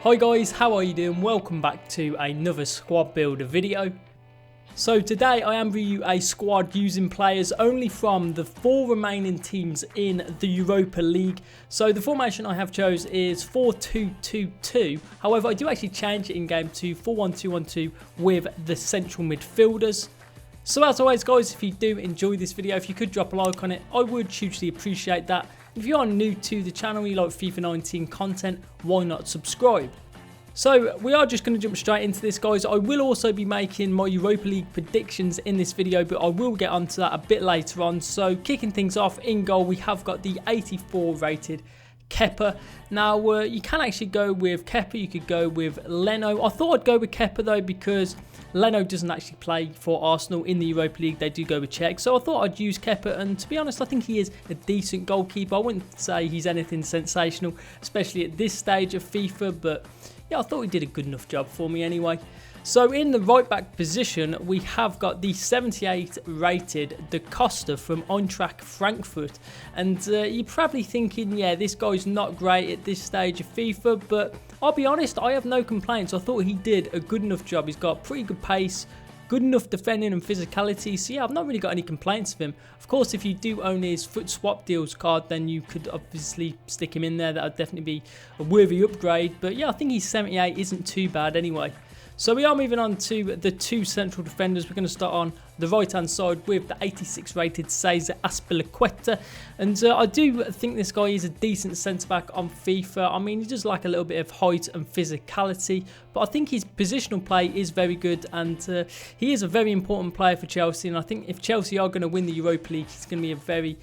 Hi guys, how are you doing? Welcome back to another squad builder video. So today I am reviewing a squad using players only from the 4 remaining teams in the Europa League. So the formation I have chose is 4-2-2-2. However, I do actually change it in game to 4-1-2-1-2 with the central midfielders. So as always guys, if you do enjoy this video, if you could drop a like on it, I would hugely appreciate that. If you are new to the channel, you like FIFA 19 content, why not subscribe? So we are just going to jump straight into this guys. I will also be making my Europa League predictions in this video, but I will get onto that a bit later on. So kicking things off, in goal we have got the 84 rated Kepa. Now you can actually go with Kepa, you could go with Leno. I thought I'd go with Kepa though because Leno doesn't actually play for Arsenal in the Europa League, they do go with Czech. So I thought I'd use Kepa, and to be honest I think he is a decent goalkeeper. I wouldn't say he's anything sensational, especially at this stage of FIFA, but yeah, I thought he did a good enough job for me anyway. So in the right back position, we have got the 78 rated Da Costa from EINTRACHT Frankfurt. And you're probably thinking, yeah, this guy's not great at this stage of FIFA, but I'll be honest, I have no complaints. I thought he did a good enough job. He's got pretty good pace, good enough defending and physicality. So yeah, I've not really got any complaints of him. Of course, if you do own his foot swap deals card, then you could obviously stick him in there. That would definitely be a worthy upgrade. But yeah, I think his 78 isn't too bad anyway. So we are moving on to the 2 central defenders. We're going to start on the right hand side with the 86 rated Cesar Azpilicueta, and I do think this guy is a decent centre back on FIFA. I mean, he does lack a little bit of height and physicality, but I think his positional play is very good, and he is a very important player for Chelsea. And I think if Chelsea are going to win the Europa League, he's going to be a very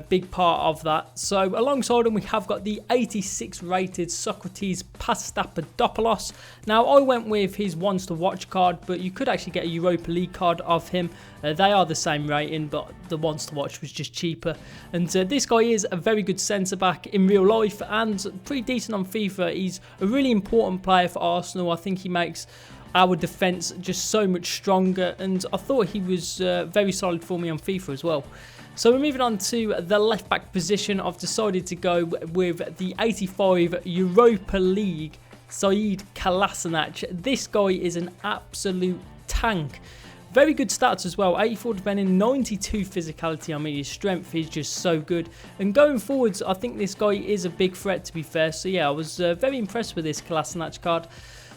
big part of that. So alongside him we have got the 86 rated Socrates Pastapadopoulos. Now I went with his ones to watch card, but you could actually get a Europa League card of him. They are the same rating, but the ones to watch was just cheaper. And this guy is a very good centre back in real life and pretty decent on FIFA. He's a really important player for Arsenal. I think he makes our defence just so much stronger, and I thought he was very solid for me on FIFA as well. So we're moving on to the left back position. I've decided to go with the 85 Europa League Sead Kolasinac. This guy is an absolute tank. Very good stats as well, 84 defending, 92 physicality. I mean, his strength is just so good. And going forwards, I think this guy is a big threat, to be fair. So yeah, I was very impressed with this Kolasinac card.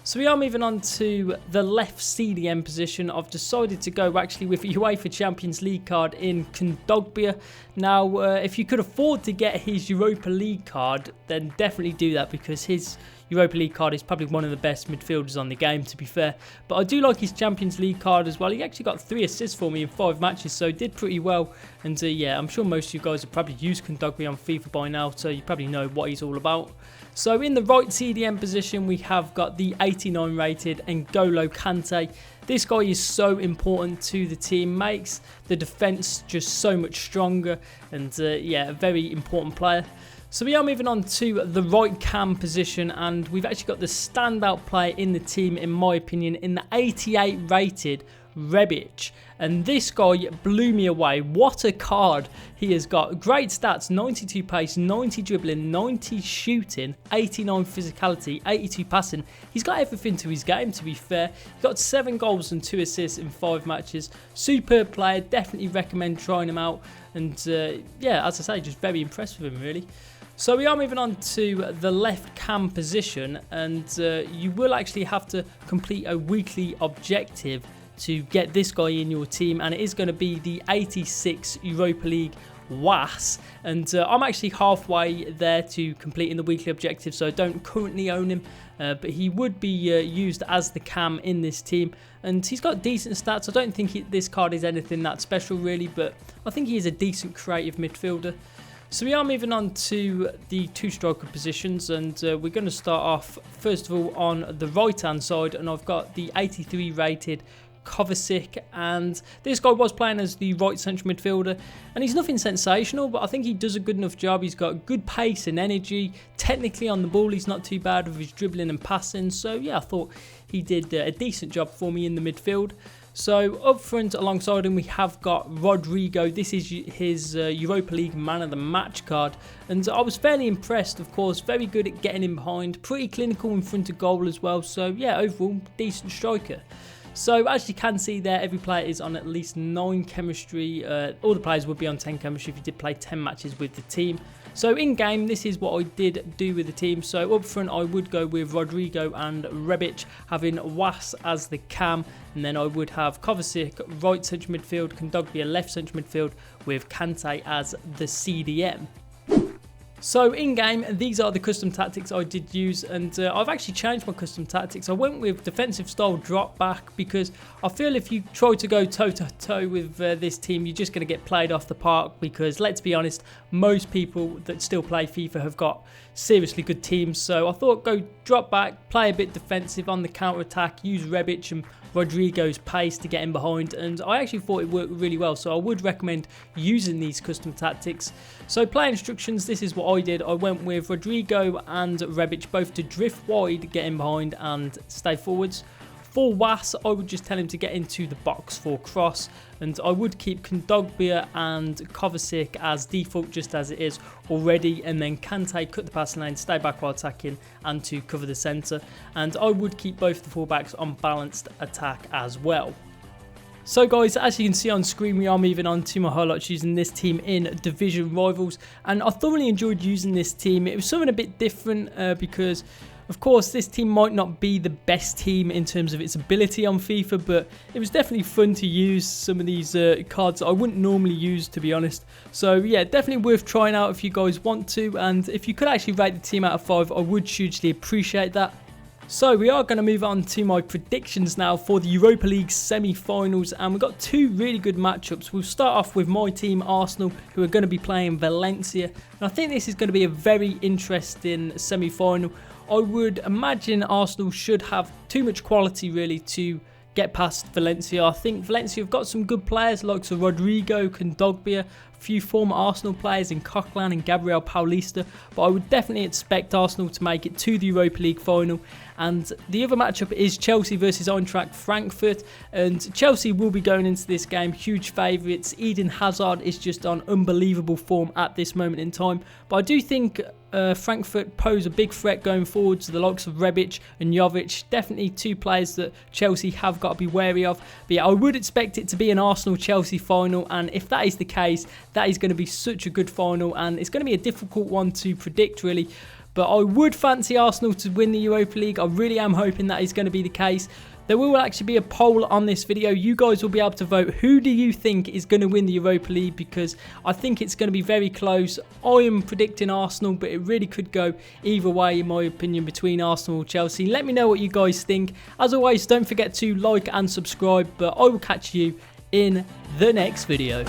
So we are moving on to the left CDM position. I've decided to go actually with a UEFA Champions League card in Kondogbia. Now, if you could afford to get his Europa League card, then definitely do that, because his Europa League card is probably one of the best midfielders on the game, to be fair. But I do like his Champions League card as well. He actually got 3 assists for me in 5 matches, so did pretty well. And yeah, I'm sure most of you guys have probably used Kondogbia on FIFA by now, so you probably know what he's all about. So in the right CDM position, we have got the 89 rated N'Golo Kante. This guy is so important to the team, makes the defence just so much stronger, and yeah, a very important player. So we are moving on to the right cam position, and we've actually got the standout player in the team, in my opinion, in the 88 rated Rebic. And this guy blew me away. What a card he has got. Great stats, 92 pace, 90 dribbling, 90 shooting, 89 physicality, 82 passing. He's got everything to his game, to be fair. He got 7 goals and 2 assists in 5 matches. Superb player, definitely recommend trying him out. And yeah, as I say, just very impressed with him really. So we are moving on to the left cam position, and you will actually have to complete a weekly objective to get this guy in your team, and it is going to be the 86 Europa League WAS, and I'm actually halfway there to completing the weekly objective, so I don't currently own him, but he would be used as the cam in this team, and he's got decent stats. I don't think this card is anything that special really, but I think he is a decent creative midfielder. So we are moving on to the 2 striker positions, and we're going to start off first of all on the right hand side, and I've got the 83 rated Kovacic, and this guy was playing as the right central midfielder, and he's nothing sensational, but I think he does a good enough job. He's got good pace and energy. Technically on the ball he's not too bad with his dribbling and passing, so yeah, I thought he did a decent job for me in the midfield. So up front alongside him we have got Rodrigo. This is his Europa League Man of the Match card, and I was fairly impressed, of course. Very good at getting in behind, pretty clinical in front of goal as well, so yeah, overall decent striker. So as you can see there, every player is on at least 9 chemistry. All the players would be on 10 chemistry if you did play 10 matches with the team. So in game, this is what I did do with the team. So up front, I would go with Rodrigo and Rebic, having Was as the cam. And then I would have Kovacic right centre midfield, Kondogbia left centre midfield, with Kante as the CDM. So in game, these are the custom tactics I did use, and I've actually changed my custom tactics. I went with defensive style drop back because I feel if you try to go toe to toe with this team, you're just going to get played off the park, because let's be honest, most people that still play FIFA have got seriously good teams. So I thought go drop back, play a bit defensive on the counter attack, use Rebic and Rodrigo's pace to get in behind, and I actually thought it worked really well, so I would recommend using these custom tactics. So play instructions, this is what I did. I went with Rodrigo and Rebic both to drift wide, get in behind and stay forwards. For Was, I would just tell him to get into the box for cross, and I would keep Kondogbia and Kovacic as default, just as it is already, and then Kante cut the passing lane, stay back while attacking, and to cover the centre. And I would keep both the fullbacks on balanced attack as well. So guys, as you can see on screen, we are moving on to my highlights using this team in Division Rivals, and I thoroughly enjoyed using this team. It was something a bit different because of course, this team might not be the best team in terms of its ability on FIFA, but it was definitely fun to use some of these cards that I wouldn't normally use, to be honest. So yeah, definitely worth trying out if you guys want to, and if you could actually rate the team out of 5, I would hugely appreciate that. So we are going to move on to my predictions now for the Europa League semi-finals, and we've got 2 really good matchups. We'll start off with my team Arsenal, who are going to be playing Valencia, and I think this is going to be a very interesting semi-final. I would imagine Arsenal should have too much quality really to get past Valencia. I think Valencia have got some good players like Rodrigo, Kondogbia, a few former Arsenal players in Coquelin and Gabriel Paulista, but I would definitely expect Arsenal to make it to the Europa League final. And the other matchup is Chelsea versus Eintracht Frankfurt, and Chelsea will be going into this game huge favourites. Eden Hazard is just on unbelievable form at this moment in time, but I do think Frankfurt pose a big threat going forward to the likes of Rebic and Jovic. Definitely 2 players that Chelsea have got to be wary of. But yeah, I would expect it to be an Arsenal-Chelsea final, and if that is the case, that is going to be such a good final, and it's going to be a difficult one to predict really. But I would fancy Arsenal to win the Europa League. I really am hoping that is going to be the case. There will actually be a poll on this video. You guys will be able to vote. Who do you think is going to win the Europa League? Because I think it's going to be very close. I am predicting Arsenal, but it really could go either way, in my opinion, between Arsenal or Chelsea. Let me know what you guys think. As always, don't forget to like and subscribe. But I will catch you in the next video.